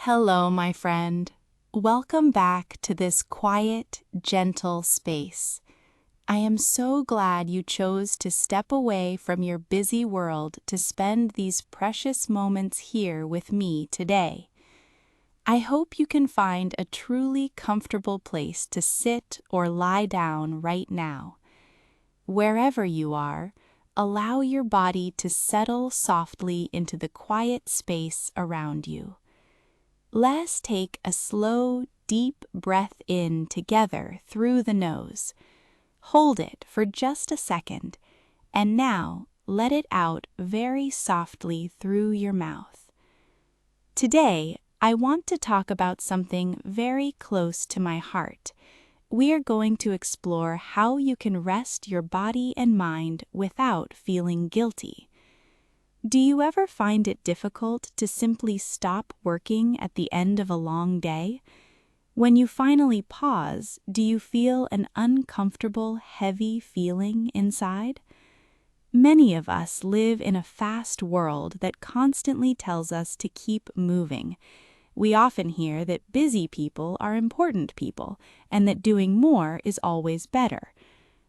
Hello, my friend. Welcome back to this quiet, gentle space. I am so glad you chose to step away from your busy world to spend these precious moments here with me today. I hope you can find a truly comfortable place to sit or lie down right now. Wherever you are, allow your body to settle softly into the quiet space around you. Let's take a slow, deep breath in together through the nose. Hold it for just a second, and now let it out very softly through your mouth. Today, I want to talk about something very close to my heart. We are going to explore how you can rest your body and mind without feeling guilty. Do you ever find it difficult to simply stop working at the end of a long day? When you finally pause, do you feel an uncomfortable, heavy feeling inside? Many of us live in a fast world that constantly tells us to keep moving. We often hear that busy people are important people, and that doing more is always better.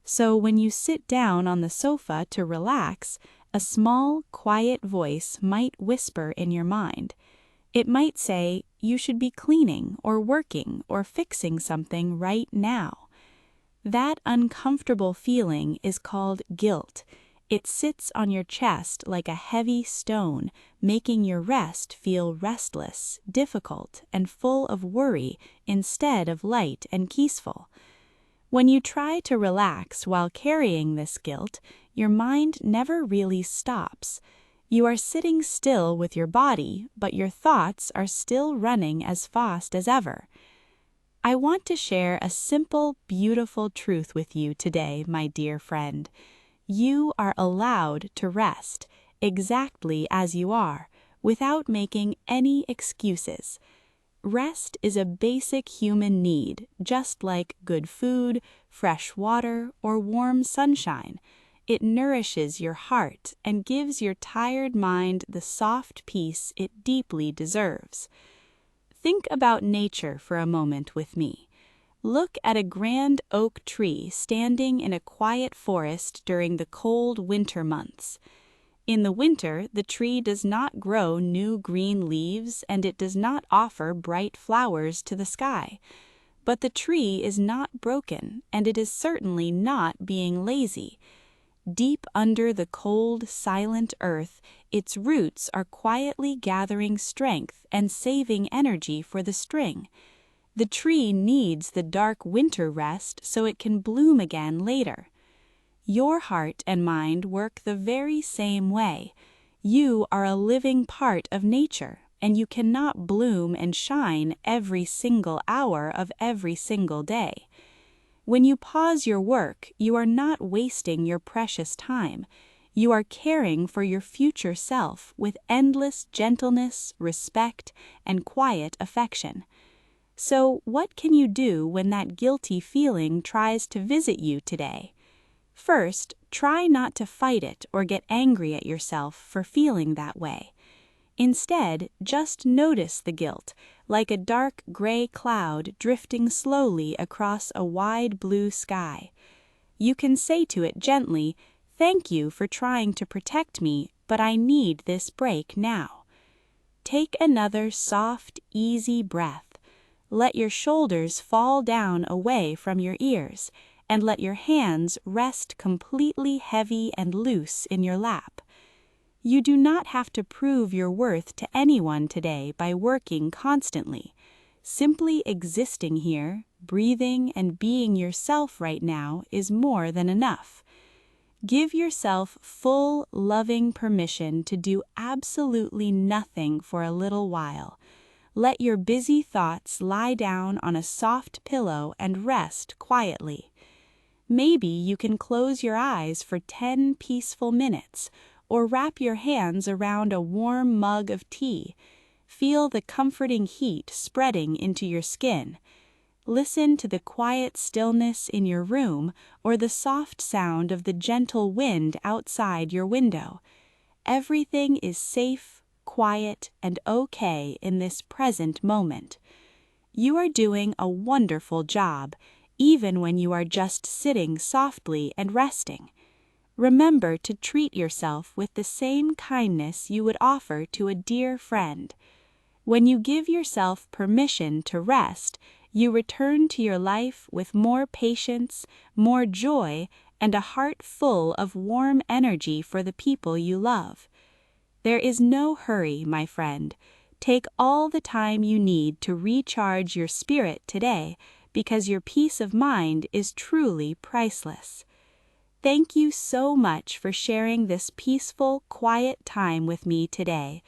So when you sit down on the sofa to relax, a small, quiet voice might whisper in your mind. It might say, you should be cleaning or working or fixing something right now. That uncomfortable feeling is called guilt. It sits on your chest like a heavy stone, making your rest feel restless, difficult, and full of worry instead of light and peaceful. When you try to relax while carrying this guilt, your mind never really stops. You are sitting still with your body, but your thoughts are still running as fast as ever. I want to share a simple, beautiful truth with you today, my dear friend. You are allowed to rest, exactly as you are, without making any excuses. Rest is a basic human need, just like good food, fresh water, or warm sunshine. It nourishes your heart and gives your tired mind the soft peace it deeply deserves. Think about nature for a moment with me. Look at a grand oak tree standing in a quiet forest during the cold winter months. In the winter, the tree does not grow new green leaves and it does not offer bright flowers to the sky. But the tree is not broken, and it is certainly not being lazy. Deep under the cold, silent earth, its roots are quietly gathering strength and saving energy for the spring. The tree needs the dark winter rest so it can bloom again later. Your heart and mind work the very same way. You are a living part of nature, and you cannot bloom and shine every single hour of every single day. When you pause your work, you are not wasting your precious time. You are caring for your future self with endless gentleness, respect, and quiet affection. So, what can you do when that guilty feeling tries to visit you today? First, try not to fight it or get angry at yourself for feeling that way. Instead, just notice the guilt, like a dark gray cloud drifting slowly across a wide blue sky. You can say to it gently, "Thank you for trying to protect me, but I need this break now." Take another soft, easy breath. Let your shoulders fall down away from your ears, and let your hands rest completely heavy and loose in your lap. You do not have to prove your worth to anyone today by working constantly. Simply existing here, breathing and being yourself right now is more than enough. Give yourself full, loving permission to do absolutely nothing for a little while. Let your busy thoughts lie down on a soft pillow and rest quietly. Maybe you can close your eyes for 10 peaceful minutes, or wrap your hands around a warm mug of tea. Feel the comforting heat spreading into your skin. Listen to the quiet stillness in your room or the soft sound of the gentle wind outside your window. Everything is safe, quiet, and okay in this present moment. You are doing a wonderful job, even when you are just sitting softly and resting. Remember to treat yourself with the same kindness you would offer to a dear friend. When you give yourself permission to rest, you return to your life with more patience, more joy, and a heart full of warm energy for the people you love. There is no hurry, my friend. Take all the time you need to recharge your spirit today, because your peace of mind is truly priceless. Thank you so much for sharing this peaceful, quiet time with me today.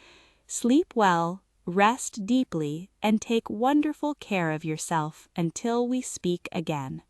Sleep well, rest deeply, and take wonderful care of yourself until we speak again.